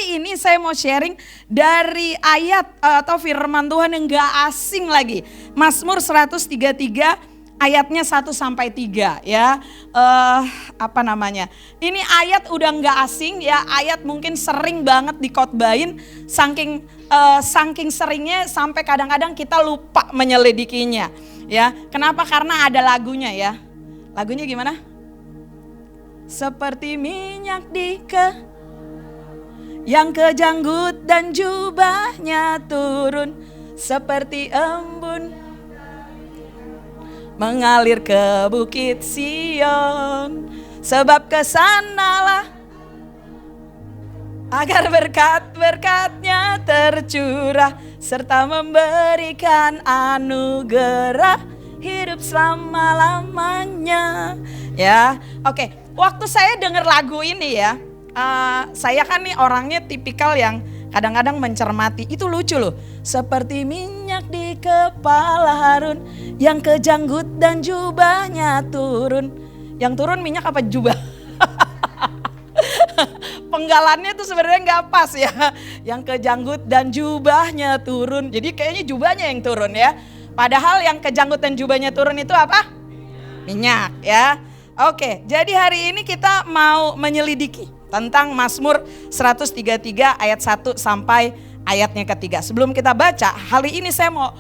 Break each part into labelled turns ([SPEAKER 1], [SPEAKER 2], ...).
[SPEAKER 1] hari ini saya mau sharing dari ayat atau firman Tuhan yang gak asing lagi. Mazmur 133 ayatnya 1-3 ya. Ini ayat udah gak asing ya, ayat mungkin sering banget dikotbahin saking seringnya sampai kadang-kadang kita lupa menyelidikinya ya. Kenapa? Karena ada lagunya ya. Lagunya gimana? Seperti minyak yang kejanggut dan jubahnya turun seperti embun mengalir ke bukit Sion, sebab kesanalah agar berkat-berkatnya tercurah serta memberikan anugerah hidup selama-lamanya. Ya, oke. Waktu saya dengar lagu ini ya, saya kan nih orangnya tipikal yang kadang-kadang mencermati. Itu lucu loh. Seperti minyak di kepala Harun yang kejanggut dan jubahnya turun. Yang turun minyak apa jubah? Penggalannya tuh sebenarnya nggak pas ya. Yang kejanggut dan jubahnya turun. Jadi kayaknya jubahnya yang turun ya. Padahal yang kejanggut dan jubahnya turun itu apa? Minyak ya. Oke, jadi hari ini kita mau menyelidiki tentang Mazmur 133 ayat 1 sampai ayatnya ketiga. Sebelum kita baca, hari ini saya mau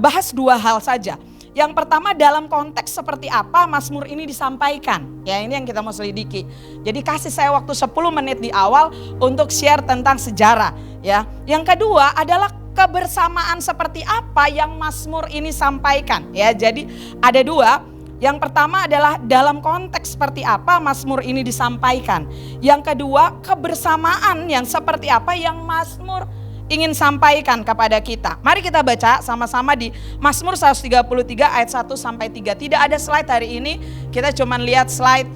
[SPEAKER 1] bahas dua hal saja. Yang pertama, dalam konteks seperti apa Mazmur ini disampaikan. Ya, ini yang kita mau selidiki. Jadi kasih saya waktu 10 menit di awal untuk share tentang sejarah ya. Yang kedua adalah kebersamaan seperti apa yang Mazmur ini sampaikan ya. Jadi ada dua. Yang pertama adalah dalam konteks seperti apa Mazmur ini disampaikan. Yang kedua, kebersamaan yang seperti apa yang Mazmur ingin sampaikan kepada kita. Mari kita baca sama-sama di Mazmur 133 ayat 1 sampai 3. Tidak ada slide hari ini, kita cuma lihat slide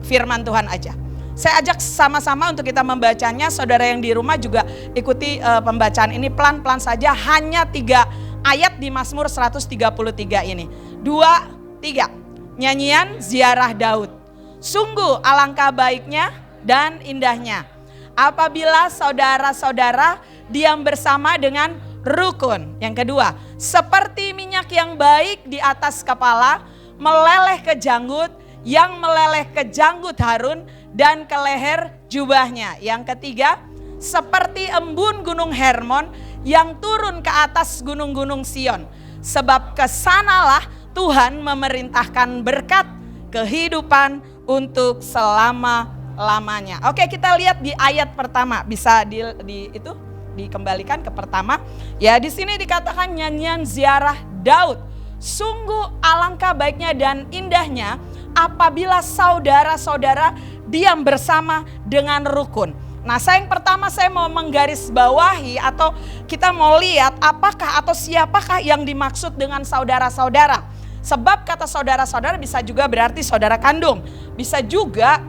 [SPEAKER 1] firman Tuhan aja. Saya ajak sama-sama untuk kita membacanya. Saudara yang di rumah juga ikuti pembacaan ini pelan-pelan saja. Hanya 3 ayat di Mazmur 133 ini. 2, 3. Nyanyian ziarah Daud. Sungguh alangkah baiknya dan indahnya apabila saudara-saudara diam bersama dengan rukun. Yang kedua, seperti minyak yang baik di atas kepala, meleleh ke janggut, yang meleleh ke janggut Harun dan ke leher jubahnya. Yang ketiga, seperti embun gunung Hermon yang turun ke atas gunung-gunung Sion. Sebab kesanalah Tuhan memerintahkan berkat kehidupan untuk selama-lamanya. Oke, kita lihat di ayat pertama. Bisa dikembalikan ke pertama. Ya, di sini dikatakan nyanyian ziarah Daud. Sungguh alangkah baiknya dan indahnya apabila saudara-saudara diam bersama dengan rukun. Nah, yang pertama saya mau menggarisbawahi atau kita mau lihat apakah atau siapakah yang dimaksud dengan saudara-saudara. Sebab kata saudara-saudara bisa juga berarti saudara kandung, bisa juga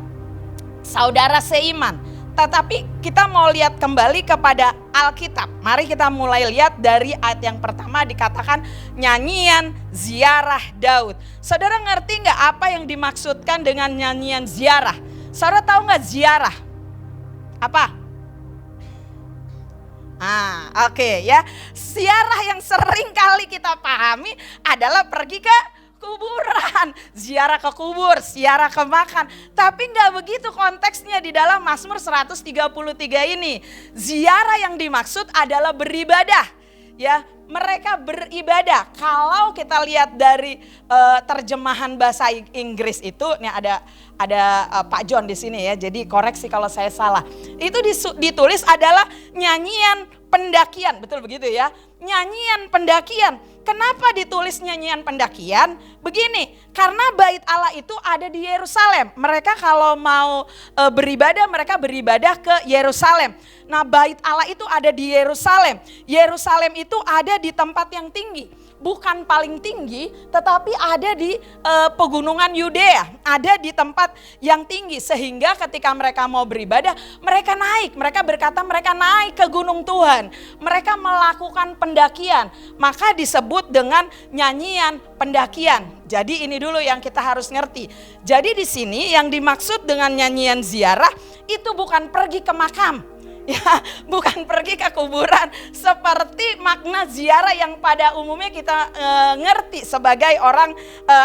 [SPEAKER 1] saudara seiman. Tetapi kita mau lihat kembali kepada Alkitab. Mari kita mulai lihat dari ayat yang pertama dikatakan nyanyian ziarah Daud. Saudara ngerti nggak apa yang dimaksudkan dengan nyanyian ziarah? Saudara tahu nggak ziarah? Apa? Oke ya. Ziarah yang sering kali kita pahami adalah pergi ke kuburan, ziarah ke kubur, ziarah ke makam. Tapi nggak begitu konteksnya di dalam Mazmur 133 ini. Ziarah yang dimaksud adalah beribadah. Ya, mereka beribadah. Kalau kita lihat dari terjemahan bahasa Inggris itu, nih ada Pak John di sini ya. Jadi koreksi kalau saya salah. Itu ditulis adalah nyanyian pendakian, betul begitu ya? Nyanyian pendakian. Kenapa ditulis nyanyian pendakian? Begini, karena bait Allah itu ada di Yerusalem. Mereka kalau mau beribadah, mereka beribadah ke Yerusalem. Nah, bait Allah itu ada di Yerusalem. Yerusalem itu ada di tempat yang tinggi. Bukan paling tinggi, tetapi ada di pegunungan Yudea. Ada di tempat yang tinggi. Sehingga ketika mereka mau beribadah, mereka naik. Mereka berkata mereka naik ke gunung Tuhan. Mereka melakukan pendakian. Maka disebut dengan nyanyian pendakian. Jadi ini dulu yang kita harus ngerti. Jadi di sini yang dimaksud dengan nyanyian ziarah itu bukan pergi ke makam. Ya, bukan pergi ke kuburan seperti makna ziarah yang pada umumnya kita ngerti sebagai orang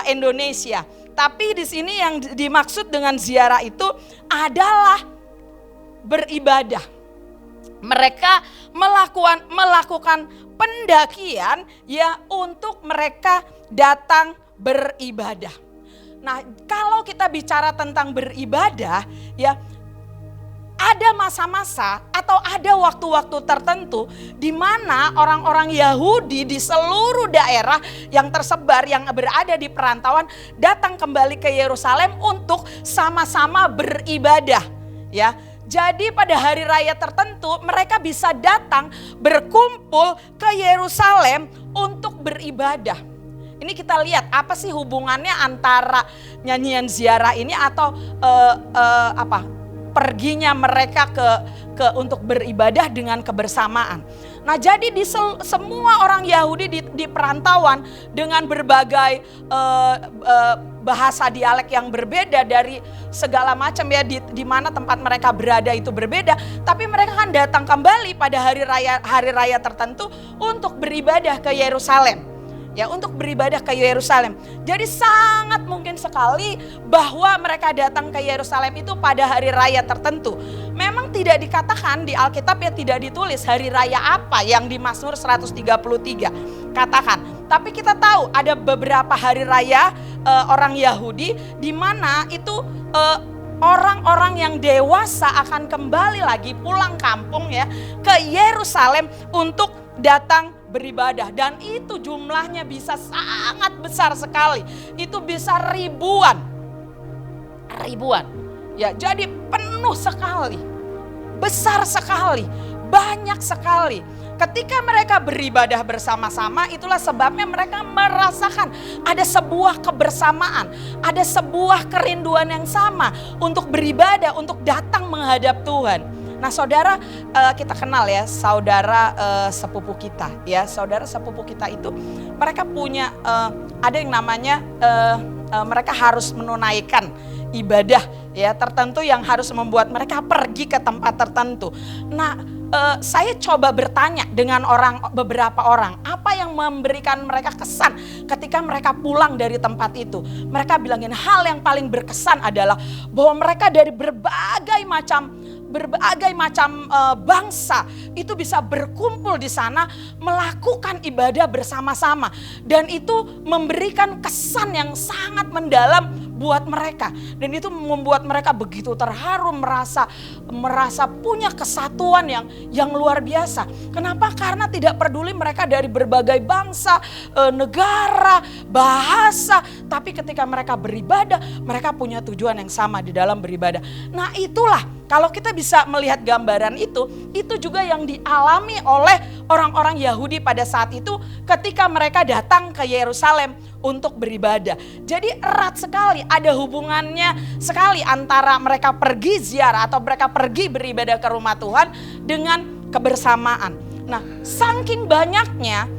[SPEAKER 1] Indonesia. Tapi di sini yang dimaksud dengan ziarah itu adalah beribadah. Mereka melakukan pendakian ya untuk mereka datang beribadah. Nah, kalau kita bicara tentang beribadah ya, ada masa-masa atau ada waktu-waktu tertentu di mana orang-orang Yahudi di seluruh daerah yang tersebar, yang berada di perantauan, datang kembali ke Yerusalem untuk sama-sama beribadah. Ya, jadi pada hari raya tertentu mereka bisa datang berkumpul ke Yerusalem untuk beribadah. Ini kita lihat apa sih hubungannya antara nyanyian ziarah ini atau perginya mereka untuk beribadah dengan kebersamaan. Nah, jadi di semua orang Yahudi di perantauan dengan berbagai bahasa dialek yang berbeda dari segala macam ya, di mana tempat mereka berada itu berbeda, tapi mereka kan datang kembali pada hari raya tertentu untuk beribadah ke Yerusalem. Ya, untuk beribadah ke Yerusalem. Jadi sangat mungkin sekali bahwa mereka datang ke Yerusalem itu pada hari raya tertentu. Memang tidak dikatakan di Alkitab ya, tidak ditulis hari raya apa yang di Mazmur 133 katakan. Tapi kita tahu ada beberapa hari raya orang Yahudi di mana itu orang-orang yang dewasa akan kembali lagi pulang kampung ya ke Yerusalem untuk datang beribadah, dan itu jumlahnya bisa sangat besar sekali. Itu bisa ribuan. Ya, jadi penuh sekali. Besar sekali, banyak sekali. Ketika mereka beribadah bersama-sama, itulah sebabnya mereka merasakan ada sebuah kebersamaan, ada sebuah kerinduan yang sama untuk beribadah, untuk datang menghadap Tuhan. Nah, saudara, kita kenal ya saudara sepupu kita ya. Saudara sepupu kita itu mereka punya ada yang namanya mereka harus menunaikan ibadah ya tertentu yang harus membuat mereka pergi ke tempat tertentu. Nah, saya coba bertanya dengan beberapa orang, apa yang memberikan mereka kesan ketika mereka pulang dari tempat itu. Mereka bilangin hal yang paling berkesan adalah bahwa mereka dari berbagai macam bangsa itu bisa berkumpul di sana melakukan ibadah bersama-sama, dan itu memberikan kesan yang sangat mendalam buat mereka, dan itu membuat mereka begitu terharu, merasa punya kesatuan yang luar biasa. Kenapa? Karena tidak peduli mereka dari berbagai bangsa, negara, bahasa, tapi ketika mereka beribadah, mereka punya tujuan yang sama di dalam beribadah. Nah, itulah kalau kita bisa melihat gambaran itu juga yang dialami oleh orang-orang Yahudi pada saat itu ketika mereka datang ke Yerusalem untuk beribadah. Jadi erat sekali, ada hubungannya sekali antara mereka pergi ziarah atau mereka pergi beribadah ke rumah Tuhan dengan kebersamaan. Nah, saking banyaknya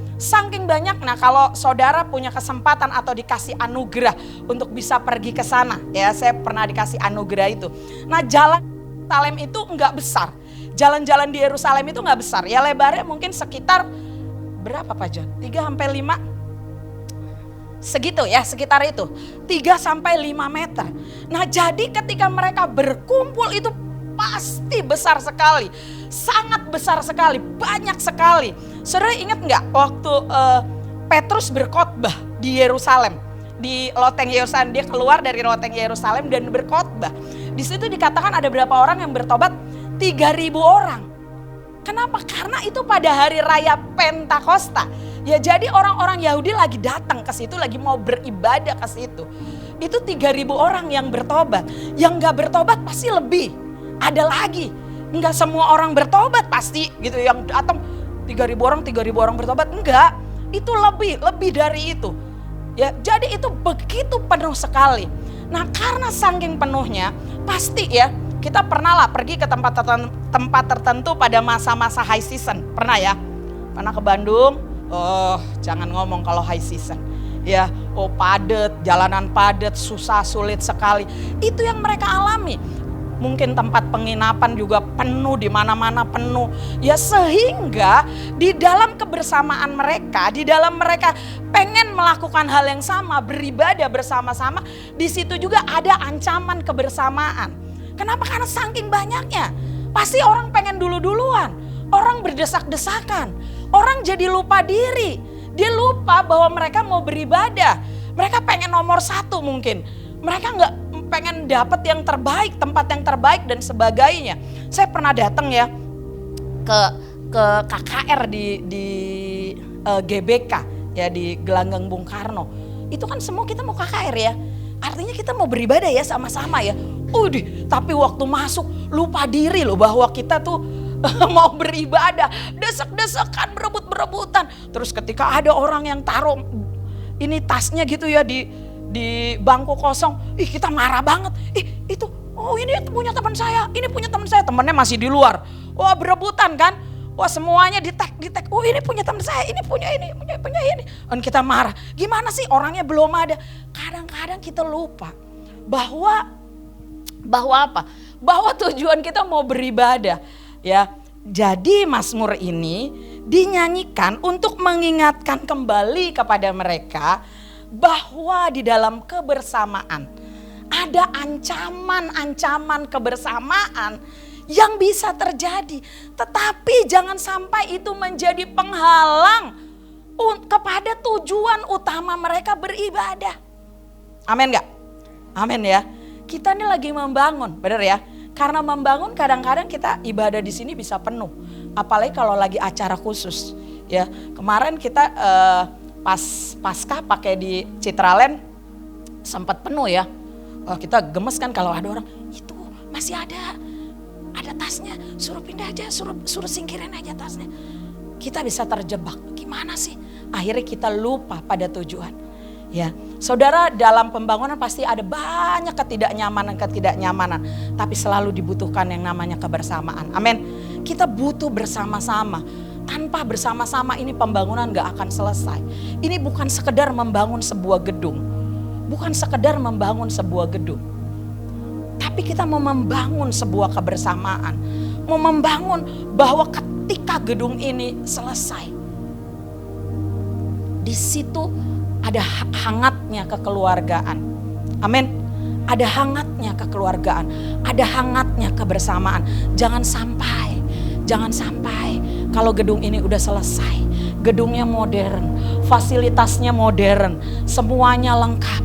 [SPEAKER 1] kalau saudara punya kesempatan atau dikasih anugerah untuk bisa pergi ke sana, ya saya pernah dikasih anugerah itu. Nah, jalan Yerusalem itu enggak besar. Jalan-jalan di Yerusalem itu enggak besar. Ya lebarnya mungkin sekitar berapa Pak John? 3-5 segitu ya, sekitar itu. 3-5 meter. Nah, jadi ketika mereka berkumpul itu pasti besar sekali. Sangat besar sekali, banyak sekali. Saudara ingat enggak waktu Petrus berkhotbah di Yerusalem? Di loteng Yerusalem, dia keluar dari loteng Yerusalem dan berkhotbah. Di situ dikatakan ada berapa orang yang bertobat? 3.000 orang. Kenapa? Karena itu pada hari raya Pentakosta. Ya, jadi orang-orang Yahudi lagi datang ke situ, lagi mau beribadah ke situ. Itu 3.000 orang yang bertobat. Yang gak bertobat pasti lebih. Ada lagi. Enggak semua orang bertobat pasti gitu. Yang datang 3.000 orang bertobat. Enggak. Itu lebih dari itu. Ya, jadi itu begitu penuh sekali. Nah, karena saking penuhnya, pasti ya kita pernah lah pergi ke tempat tertentu pada masa-masa high season. Pernah ya? Pernah ke Bandung? Oh, jangan ngomong kalau high season. Ya, padat, jalanan padat, susah, sulit sekali. Itu yang mereka alami. mungkin tempat penginapan juga penuh, di mana-mana penuh. Ya sehingga di dalam kebersamaan mereka, di dalam mereka pengen melakukan hal yang sama, beribadah bersama-sama, di situ juga ada ancaman kebersamaan. Kenapa? Karena saking banyaknya. Pasti orang pengen dulu-duluan, orang berdesak-desakan, orang jadi lupa diri. Dia lupa bahwa mereka mau beribadah, mereka pengen nomor satu mungkin. Mereka nggak pengen dapat yang terbaik, tempat yang terbaik dan sebagainya. Saya pernah datang ya ke KKR di GBK ya, di Gelanggang Bung Karno. Itu kan semua kita mau KKR ya. Artinya kita mau beribadah ya sama-sama ya. Tapi waktu masuk lupa diri loh bahwa kita tuh mau beribadah, desek-desekan, berebut-berebutan. Terus ketika ada orang yang taruh ini tasnya gitu ya di bangku kosong, kita marah banget. Itu, ini punya teman saya, ini punya teman saya, temannya masih di luar. Wah berebutan kan, wah semuanya di tag. Ini punya teman saya, ini punya ini. Dan kita marah. Gimana sih orangnya belum ada? Kadang-kadang kita lupa bahwa apa? Bahwa tujuan kita mau beribadah, ya. Jadi Mazmur ini dinyanyikan untuk mengingatkan kembali kepada mereka bahwa di dalam kebersamaan ada ancaman-ancaman kebersamaan yang bisa terjadi. Tetapi jangan sampai itu menjadi penghalang kepada tujuan utama mereka beribadah. Amin gak? Amin ya. Kita ini lagi membangun, benar ya? Karena membangun kadang-kadang kita ibadah di sini bisa penuh. Apalagi kalau lagi acara khusus. Ya, kemarin kita Pasca pakai di Citraland sempat penuh ya. Kita gemes kan kalau ada orang, itu masih ada tasnya, suruh pindah aja, suruh singkirin aja tasnya. Kita bisa terjebak, gimana sih? Akhirnya kita lupa pada tujuan. Ya, saudara, dalam pembangunan pasti ada banyak ketidaknyamanan, tapi selalu dibutuhkan yang namanya kebersamaan. Amin. Kita butuh bersama-sama. Tanpa bersama-sama ini pembangunan gak akan selesai. Ini bukan sekedar membangun sebuah gedung. Tapi kita mau membangun sebuah kebersamaan. Mau membangun bahwa ketika gedung ini selesai, di situ ada hangatnya kekeluargaan. Amin. Ada hangatnya kekeluargaan. Ada hangatnya kebersamaan. Jangan sampai kalau gedung ini udah selesai, gedungnya modern, fasilitasnya modern, semuanya lengkap.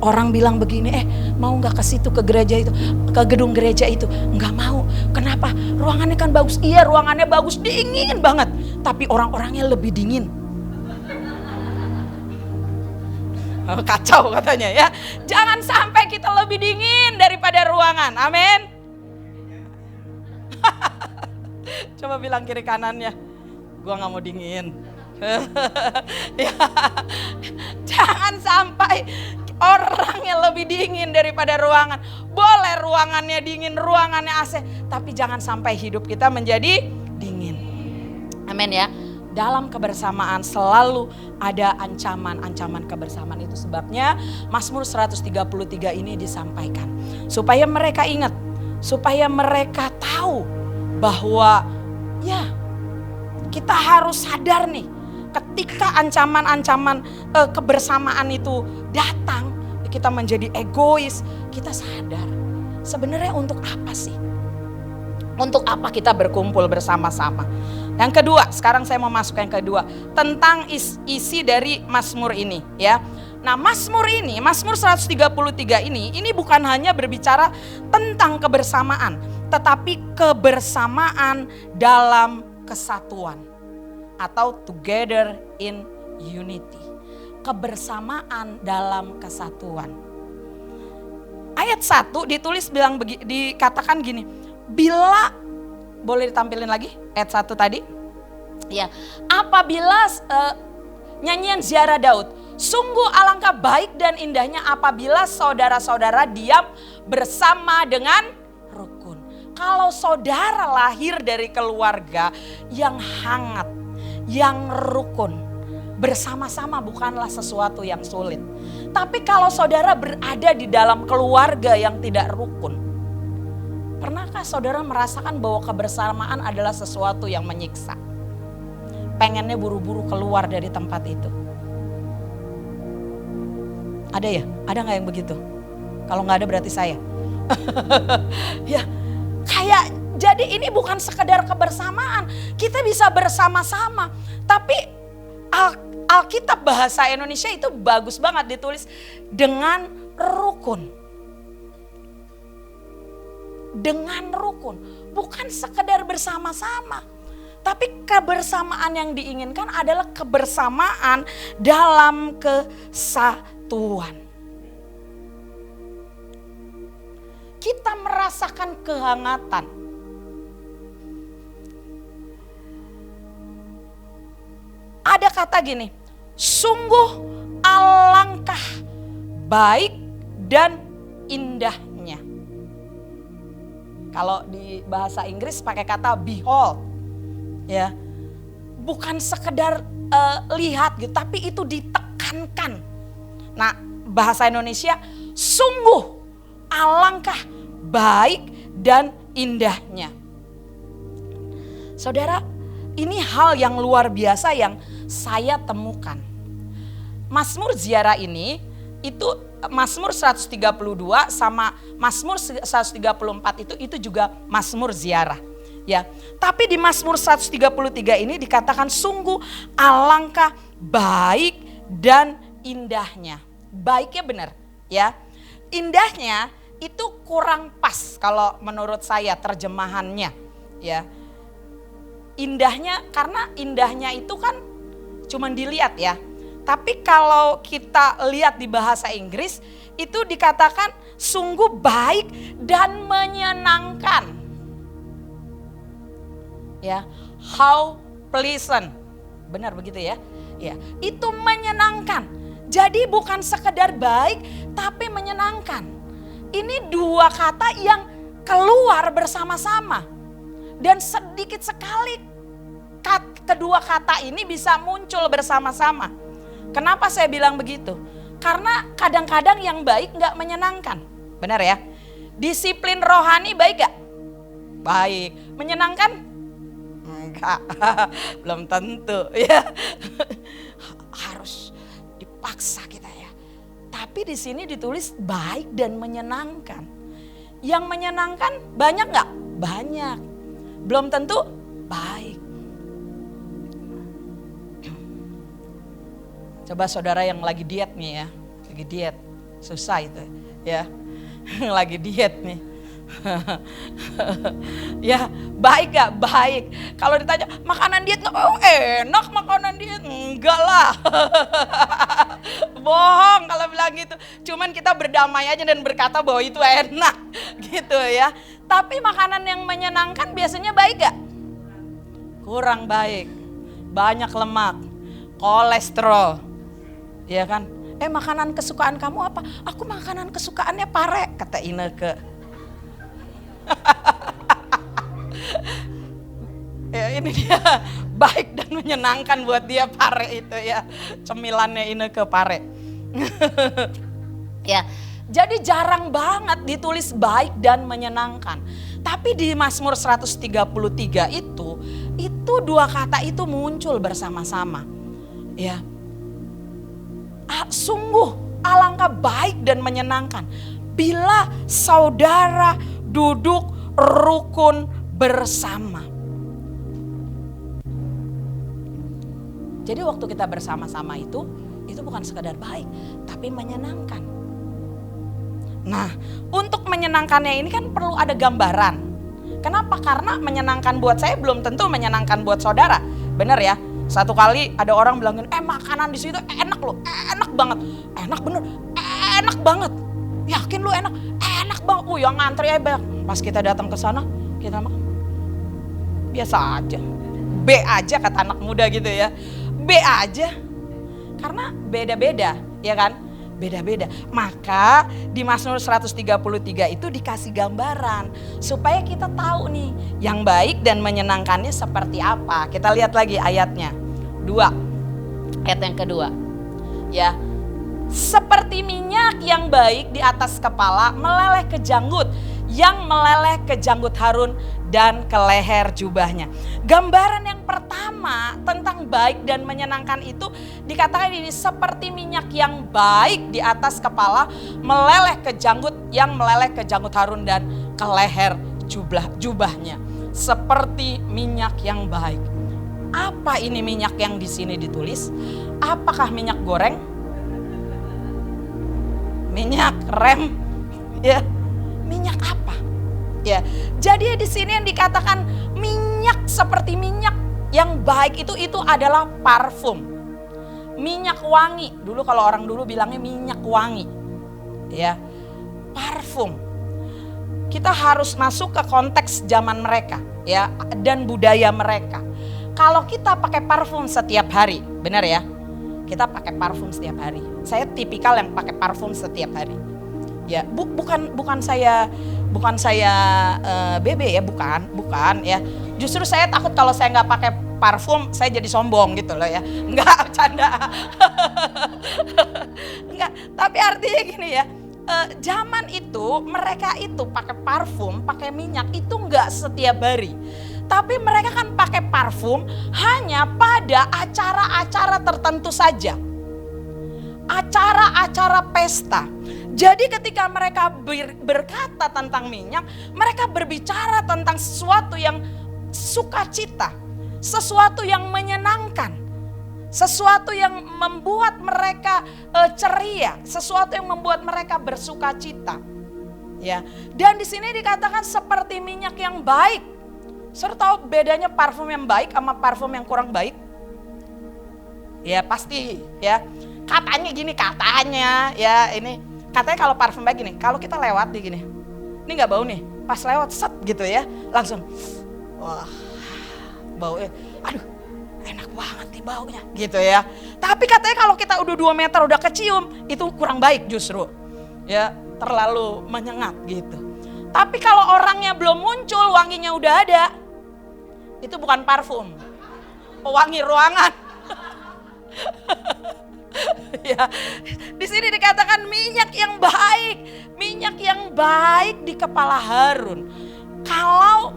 [SPEAKER 1] Orang bilang begini, mau gak ke situ, ke gereja itu, ke gedung gereja itu? Enggak mau. Kenapa? Ruangannya kan bagus. Iya, ruangannya bagus, dingin banget. Tapi orang-orangnya lebih dingin. Kacau katanya ya. Jangan sampai kita lebih dingin daripada ruangan. Amin. Coba bilang kiri kanannya, gua gak mau dingin. Ya. Jangan sampai orangnya lebih dingin daripada ruangan. Boleh ruangannya dingin, ruangannya AC, tapi jangan sampai hidup kita menjadi dingin. Amin ya. Dalam kebersamaan selalu ada ancaman-ancaman kebersamaan. Itu sebabnya Mazmur 133 ini disampaikan. Supaya mereka ingat, supaya mereka tahu bahwa ya kita harus sadar nih, ketika ancaman-ancaman kebersamaan itu datang, kita menjadi egois, kita sadar sebenarnya untuk apa sih? Untuk apa kita berkumpul bersama-sama? Yang kedua, sekarang saya mau masuk yang kedua, tentang isi dari Mazmur ini ya. Nah, Mazmur ini, Mazmur 133 ini bukan hanya berbicara tentang kebersamaan, tetapi kebersamaan dalam kesatuan atau together in unity. Kebersamaan dalam kesatuan. Ayat 1 ditulis dikatakan gini, bila, boleh ditampilin lagi ayat 1 tadi? Ya, apabila nyanyian ziarah Daud, sungguh alangkah baik dan indahnya apabila saudara-saudara diam bersama dengan rukun. Kalau saudara lahir dari keluarga yang hangat, yang rukun, bersama-sama bukanlah sesuatu yang sulit. Tapi kalau saudara berada di dalam keluarga yang tidak rukun, Pernahkah saudara merasakan bahwa kebersamaan adalah sesuatu yang menyiksa? Pengennya buru-buru keluar dari tempat itu. Ada ya? Ada gak yang begitu? Kalau gak ada berarti saya. Ya, kayak jadi ini bukan sekedar kebersamaan. Kita bisa bersama-sama. Tapi Alkitab bahasa Indonesia itu bagus banget ditulis dengan rukun. Dengan rukun, bukan sekedar bersama-sama. Tapi kebersamaan yang diinginkan adalah kebersamaan dalam kesatuan. Kita merasakan kehangatan. Ada kata gini, sungguh alangkah baik dan indahnya. Kalau di bahasa Inggris pakai kata behold, ya, bukan sekedar lihat gitu, tapi itu ditekankan. Nah, bahasa Indonesia sungguh alangkah baik dan indahnya. Saudara, ini hal yang luar biasa yang saya temukan. Mazmur ziarah ini itu Mazmur 132 sama Mazmur 134 itu juga Mazmur ziarah. Ya, tapi di Mazmur 133 ini dikatakan sungguh alangkah baik dan indahnya. Baiknya benar, ya. Indahnya itu kurang pas kalau menurut saya terjemahannya, ya. Indahnya karena indahnya itu kan cuman dilihat ya. Tapi kalau kita lihat di bahasa Inggris itu dikatakan sungguh baik dan menyenangkan. Ya, how pleasant. Benar begitu ya? Ya, itu menyenangkan. Jadi bukan sekedar baik tapi menyenangkan. Ini dua kata yang keluar bersama-sama. Dan sedikit sekali kedua kata ini bisa muncul bersama-sama. Kenapa saya bilang begitu? Karena kadang-kadang yang baik gak menyenangkan. Benar ya? Disiplin rohani baik gak? Baik. Menyenangkan? Enggak. Belum tentu ya. Harus dipaksa kita ya. Tapi di sini ditulis baik dan menyenangkan. Yang menyenangkan banyak gak? Banyak. Belum tentu baik. Coba saudara yang lagi diet nih ya, lagi diet, susah itu ya, lagi diet nih. Ya baik gak? Baik. Kalau ditanya makanan diet gak? Oh enak makanan diet. Enggak lah. Bohong kalau bilang gitu. Cuman kita berdamai aja dan berkata bahwa itu enak gitu ya. Tapi makanan yang menyenangkan biasanya baik gak? Kurang baik. Banyak lemak, kolesterol. Ya kan? Makanan kesukaan kamu apa? Aku makanan kesukaannya pare, kata Ineke. Ya ini dia, baik dan menyenangkan buat dia pare itu ya. Cemilannya Ineke pare. Ya, jadi jarang banget ditulis baik dan menyenangkan. Tapi di Mazmur 133 itu dua kata itu muncul bersama-sama. Ya. Sungguh alangkah baik dan menyenangkan bila saudara duduk rukun bersama. Jadi waktu kita bersama-sama itu bukan sekadar baik, tapi menyenangkan. Nah, untuk menyenangkannya ini kan perlu ada gambaran. Kenapa? Karena menyenangkan buat saya belum tentu menyenangkan buat saudara. Benar ya? Satu kali ada orang bilangin, makanan di situ enak loh, enak banget. Enak bener, enak banget. Yakin lu enak? Enak banget. Yang ngantri aja banyak. Pas kita datang ke sana, kita makan. Biasa aja. B aja kata anak muda gitu ya. B aja. Karena beda-beda, ya kan? Beda-beda. Maka di Mazmur 133 itu dikasih gambaran supaya kita tahu nih yang baik dan menyenangkannya seperti apa. Kita lihat lagi ayatnya. 2. Ayat yang kedua. Ya. Seperti minyak yang baik di atas kepala meleleh ke janggut yang meleleh ke janggut Harun dan ke leher jubahnya. Gambaran yang pertama tentang baik dan menyenangkan itu dikatakan ini seperti minyak yang baik di atas kepala meleleh ke janggut, yang meleleh ke janggut Harun dan ke leher jubahnya. Seperti minyak yang baik. Apa ini minyak yang di sini ditulis? Apakah minyak goreng? Minyak rem? Ya, minyak apa? Ya, jadi di sini yang dikatakan minyak seperti minyak yang baik itu adalah parfum. Minyak wangi. Dulu kalau orang dulu bilangnya minyak wangi. Ya, parfum. Kita harus masuk ke konteks zaman mereka, ya, dan budaya mereka. Kalau kita pakai parfum setiap hari, benar ya? Kita pakai parfum setiap hari. Saya tipikal yang pakai parfum setiap hari. Ya, bukan saya BB ya, bukan ya. Justru saya takut kalau saya nggak pakai parfum, saya jadi sombong gitu loh ya. Enggak, bercanda. Enggak, tapi artinya gini ya. Zaman itu mereka itu pakai parfum, pakai minyak itu nggak setiap hari. Tapi mereka kan pakai parfum hanya pada acara-acara tertentu saja. Acara-acara pesta. Jadi ketika mereka berkata tentang minyak, mereka berbicara tentang sesuatu yang sukacita, sesuatu yang menyenangkan, sesuatu yang membuat mereka ceria, sesuatu yang membuat mereka bersukacita. Ya, dan di sini dikatakan seperti minyak yang baik. Saudara tahu bedanya parfum yang baik sama parfum yang kurang baik? Ya pasti ya. Katanya gini, katanya ya ini. Katanya kalau parfum baik gini, kalau kita lewat di gini. Ini gak bau nih, pas lewat set gitu ya. Langsung, wah bau aduh enak banget nih baunya gitu ya. Tapi katanya kalau kita udah 2 meter udah kecium, itu kurang baik justru. Ya terlalu menyengat gitu. Tapi kalau orangnya belum muncul, wanginya udah ada, itu bukan parfum, pewangi ruangan. Ya, di sini dikatakan minyak yang baik di kepala Harun. Kalau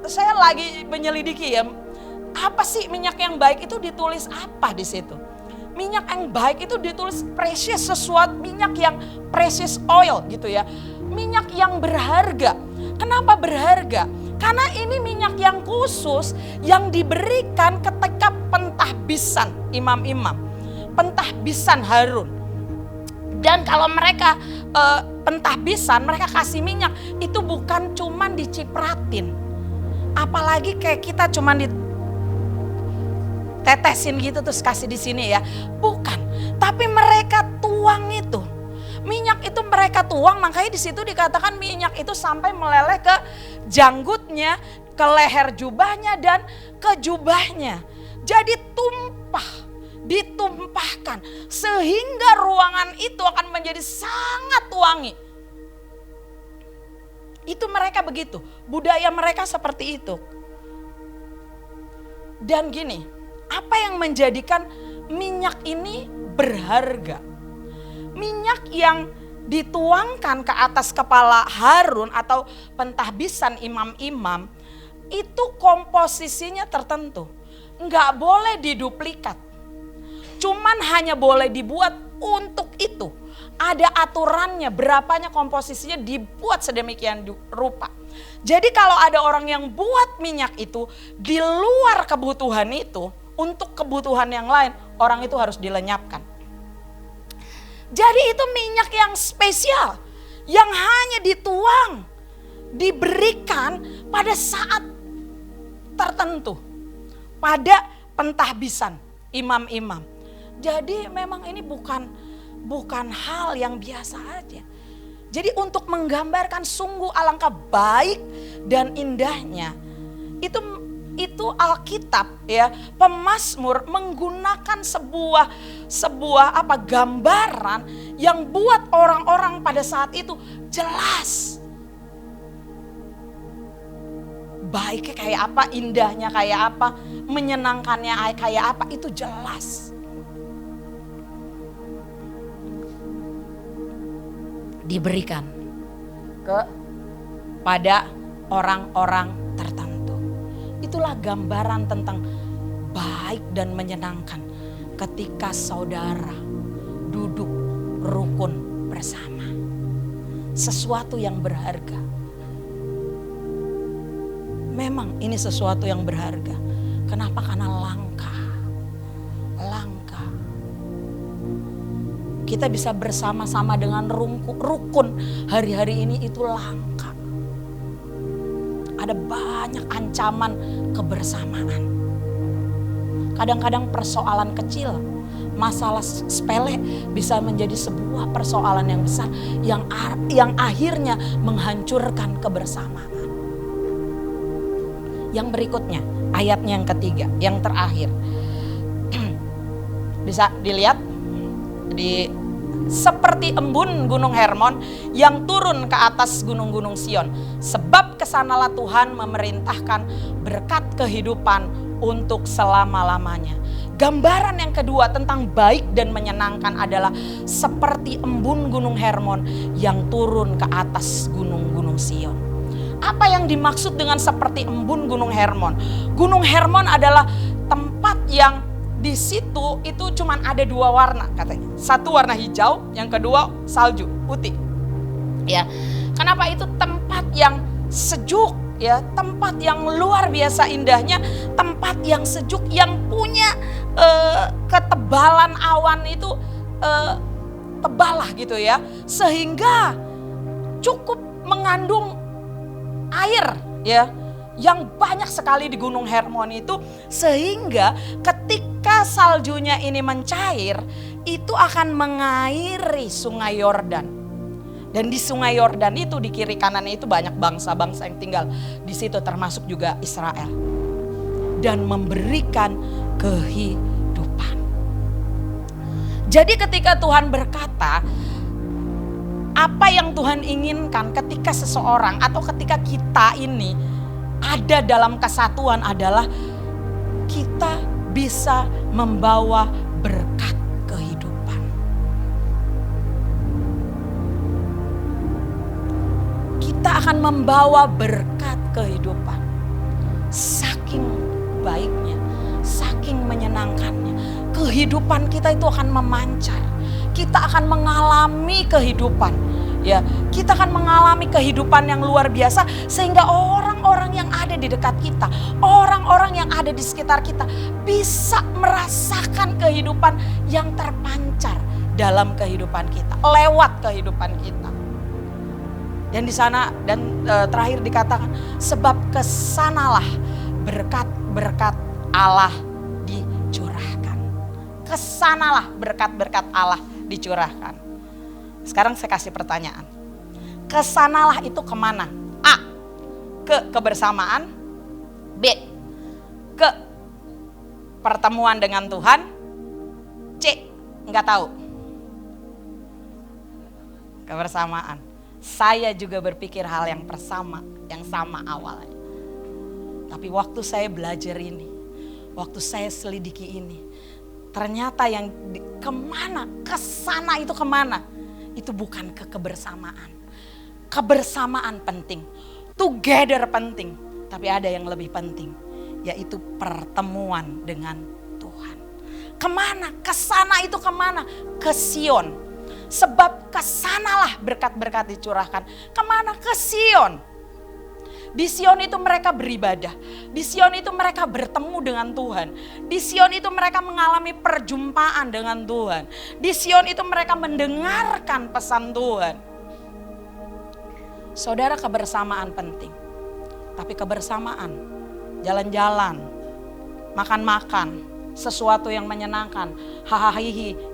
[SPEAKER 1] saya lagi menyelidiki ya, apa sih minyak yang baik itu ditulis apa di situ? Minyak yang baik itu ditulis precious, sesuatu minyak yang precious oil gitu ya. Minyak yang berharga. Kenapa berharga? Karena ini minyak yang khusus yang diberikan ketika pentahbisan imam-imam. Pentahbisan Harun. Dan kalau mereka pentahbisan, mereka kasih minyak itu bukan cuman dicipratin. Apalagi kayak kita cuman ditetesin gitu terus kasih di sini ya. Bukan, tapi mereka tuang itu. Minyak itu mereka tuang, makanya di situ dikatakan minyak itu sampai meleleh ke janggutnya, ke leher jubahnya dan ke jubahnya. Jadi ditumpahkan sehingga ruangan itu akan menjadi sangat wangi. Itu mereka begitu, budaya mereka seperti itu. Dan gini, apa yang menjadikan minyak ini berharga? Minyak yang dituangkan ke atas kepala Harun atau pentahbisan imam-imam itu komposisinya tertentu. Enggak boleh diduplikat. Cuman hanya boleh dibuat untuk itu. Ada aturannya berapanya komposisinya dibuat sedemikian rupa. Jadi kalau ada orang yang buat minyak itu di luar kebutuhan itu, untuk kebutuhan yang lain, orang itu harus dilenyapkan. Jadi itu minyak yang spesial, yang hanya dituang, diberikan pada saat tertentu, pada pentahbisan imam-imam. Jadi memang ini bukan hal yang biasa aja. Jadi untuk menggambarkan sungguh alangkah baik dan indahnya, itu Alkitab ya, pemazmur menggunakan sebuah gambaran yang buat orang-orang pada saat itu jelas. Baiknya kayak apa, indahnya kayak apa, menyenangkannya kayak apa, itu jelas. Diberikan ke pada orang-orang tertentu. Itulah gambaran tentang baik dan menyenangkan ketika saudara duduk rukun bersama. Sesuatu yang berharga. Memang ini sesuatu yang berharga. Kenapa? Karena langka. Kita bisa bersama-sama dengan rukun hari-hari ini itu langka. Ada banyak ancaman kebersamaan. Kadang-kadang persoalan kecil, masalah sepele bisa menjadi sebuah persoalan yang besar yang akhirnya menghancurkan kebersamaan. Yang berikutnya, ayatnya yang ketiga, yang terakhir. Bisa dilihat seperti embun gunung Hermon yang turun ke atas gunung-gunung Sion. Sebab kesanalah Tuhan memerintahkan berkat kehidupan untuk selama-lamanya. Gambaran yang kedua tentang baik dan menyenangkan adalah seperti embun gunung Hermon yang turun ke atas gunung-gunung Sion. Apa yang dimaksud dengan seperti embun gunung Hermon? Gunung Hermon adalah tempat yang di situ itu cuman ada dua warna katanya. Satu warna hijau, yang kedua salju, putih. Ya. Kenapa itu tempat yang sejuk ya, tempat yang luar biasa indahnya, tempat yang sejuk yang punya ketebalan awan itu tebal lah gitu ya. Sehingga cukup mengandung air ya yang banyak sekali di Gunung Hermon itu, sehingga ketika saljunya ini mencair itu akan mengairi Sungai Yordan. Dan di Sungai Yordan itu di kiri kanannya itu banyak bangsa-bangsa yang tinggal di situ, termasuk juga Israel, dan memberikan kehidupan. Jadi ketika Tuhan berkata, apa yang Tuhan inginkan ketika seseorang atau ketika kita ini ada dalam kesatuan adalah kita bisa membawa berkat kehidupan. Kita akan membawa berkat kehidupan. Saking baiknya, saking menyenangkannya, kehidupan kita itu akan memancar. Kita akan mengalami kehidupan. Ya, kita akan mengalami kehidupan yang luar biasa sehingga orang-orang yang ada di dekat kita, orang-orang yang ada di sekitar kita bisa merasakan kehidupan yang terpancar dalam kehidupan kita, lewat kehidupan kita. Dan di sana terakhir dikatakan sebab kesanalah berkat-berkat Allah dicurahkan. Kesanalah berkat-berkat Allah dicurahkan. Sekarang saya kasih pertanyaan. Kesanalah itu kemana? A. Ke kebersamaan. B. Ke pertemuan dengan Tuhan. C. Enggak tahu. Kebersamaan. Saya juga berpikir hal yang sama awalnya. Tapi waktu saya belajar ini, waktu saya selidiki ini, ternyata yang kemana? Kesana itu kemana? Itu bukan ke kebersamaan. Kebersamaan penting, together penting, tapi ada yang lebih penting, yaitu pertemuan dengan Tuhan. Kemana? Kesana itu kemana? Ke Sion. Sebab kesanalah berkat-berkat dicurahkan. Kemana? Ke Sion. Di Sion itu mereka beribadah. Di Sion itu mereka bertemu dengan Tuhan. Di Sion itu mereka mengalami perjumpaan dengan Tuhan. Di Sion itu mereka mendengarkan pesan Tuhan. Saudara, kebersamaan penting. Tapi kebersamaan, jalan-jalan, makan-makan, sesuatu yang menyenangkan, hahaha,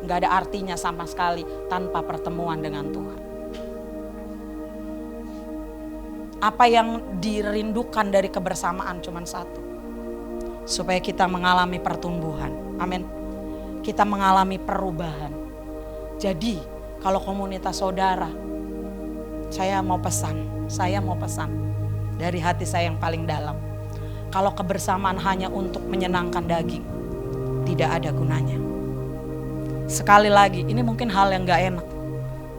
[SPEAKER 1] gak ada artinya sama sekali tanpa pertemuan dengan Tuhan. Apa yang dirindukan dari kebersamaan cuma satu. Supaya kita mengalami pertumbuhan. Amin. Kita mengalami perubahan. Jadi kalau komunitas saudara, saya mau pesan dari hati saya yang paling dalam. Kalau kebersamaan hanya untuk menyenangkan daging, tidak ada gunanya. Sekali lagi, ini mungkin hal yang gak enak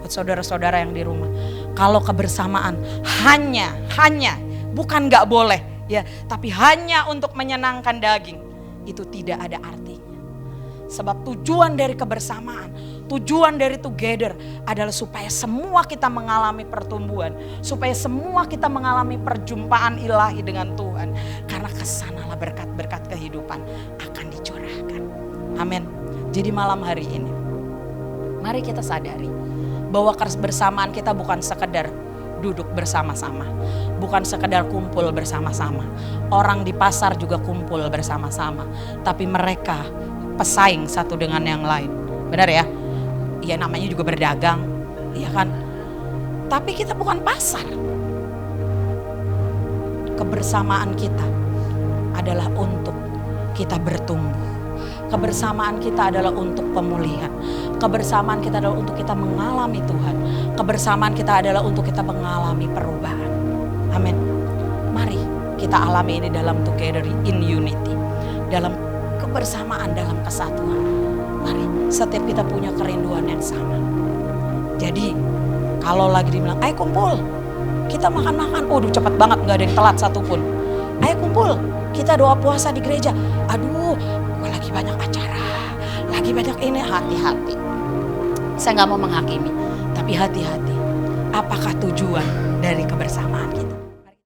[SPEAKER 1] buat saudara-saudara yang di rumah. kalau kebersamaan hanya bukan nggak boleh ya, tapi hanya untuk menyenangkan daging, itu tidak ada artinya. Sebab tujuan dari kebersamaan, tujuan dari together adalah supaya semua kita mengalami pertumbuhan, supaya semua kita mengalami perjumpaan ilahi dengan Tuhan. Karena kesanalah berkat-berkat kehidupan akan dicurahkan. Amin. Jadi malam hari ini, mari kita sadari bahwa kebersamaan kita bukan sekedar duduk bersama-sama, bukan sekedar kumpul bersama-sama. Orang di pasar juga kumpul bersama-sama, tapi mereka pesaing satu dengan yang lain. Benar ya? Ya namanya juga berdagang, ya kan? Tapi kita bukan pasar. Kebersamaan kita adalah untuk kita bertumbuh. Kebersamaan kita adalah untuk pemulihan. Kebersamaan kita adalah untuk kita mengalami Tuhan. Kebersamaan kita adalah untuk kita mengalami perubahan. Amin. Mari kita alami ini dalam together in unity. Dalam kebersamaan, dalam kesatuan. Mari, setiap kita punya kerinduan yang sama. Jadi, kalau lagi dibilang, ayo kumpul, kita makan-makan. Waduh cepet banget, gak ada yang telat satupun. Ayo kumpul, kita doa puasa di gereja. Aduh, gue lagi banyak acara, lagi banyak ini. Hati-hati. Saya gak mau menghakimi, tapi hati-hati. Apakah tujuan dari kebersamaan kita?